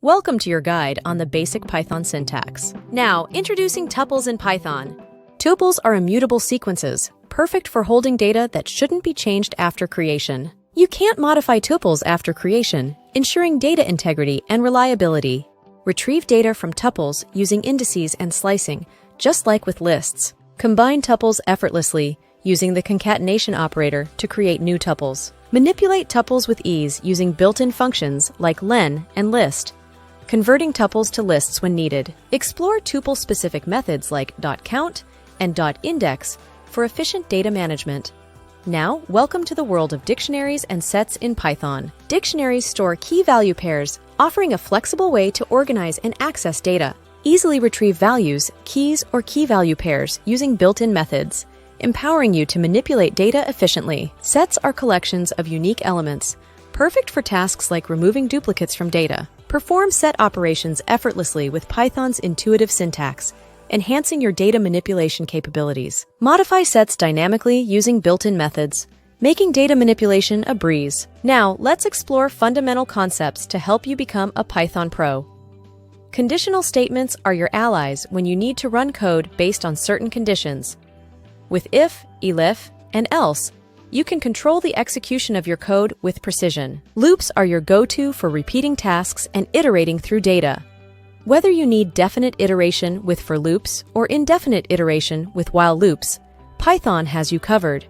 Welcome to your guide on the basic Python syntax. Now, introducing tuples in Python. Tuples are immutable sequences, perfect for holding data that shouldn't be changed after creation. You can't modify tuples after creation, ensuring data integrity and reliability. Retrieve data from tuples using indices and slicing, just like with lists. Combine tuples effortlessly, using the concatenation operator to create new tuples. Manipulate tuples with ease using built-in functions like len and list, converting tuples to lists when needed. Explore tuple-specific methods like .count and .index for efficient data management. Now, welcome to the world of dictionaries and sets in Python. Dictionaries store key-value pairs, offering a flexible way to organize and access data. Easily retrieve values, keys, or key-value pairs using built-in methods, empowering you to manipulate data efficiently. Sets are collections of unique elements, perfect for tasks like removing duplicates from data. Perform set operations effortlessly with Python's intuitive syntax, enhancing your data manipulation capabilities. Modify sets dynamically using built-in methods, making data manipulation a breeze. Now, let's explore fundamental concepts to help you become a Python pro. Conditional statements are your allies when you need to run code based on certain conditions. With if, elif, and else, you can control the execution of your code with precision. Loops are your go-to for repeating tasks and iterating through data. Whether you need definite iteration with for loops or indefinite iteration with while loops, Python has you covered.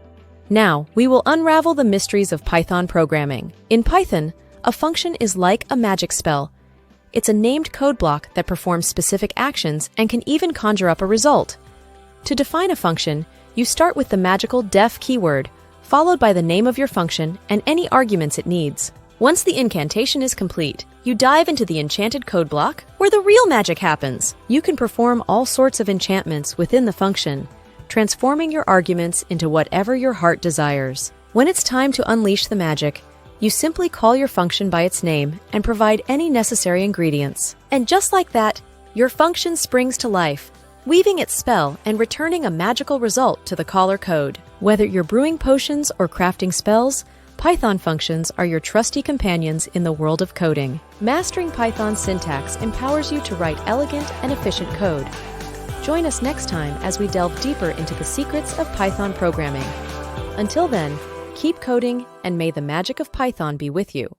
Now, we will unravel the mysteries of Python programming. In Python, a function is like a magic spell. It's a named code block that performs specific actions and can even conjure up a result. To define a function, you start with the magical def keyword, followed by the name of your function and any arguments it needs. Once the incantation is complete, you dive into the enchanted code block, where the real magic happens. You can perform all sorts of enchantments within the function, transforming your arguments into whatever your heart desires. When it's time to unleash the magic, you simply call your function by its name and provide any necessary ingredients. And just like that, your function springs to life, weaving its spell and returning a magical result to the caller code. Whether you're brewing potions or crafting spells, Python functions are your trusty companions in the world of coding. Mastering Python syntax empowers you to write elegant and efficient code. Join us next time as we delve deeper into the secrets of Python programming. Until then, keep coding and may the magic of Python be with you.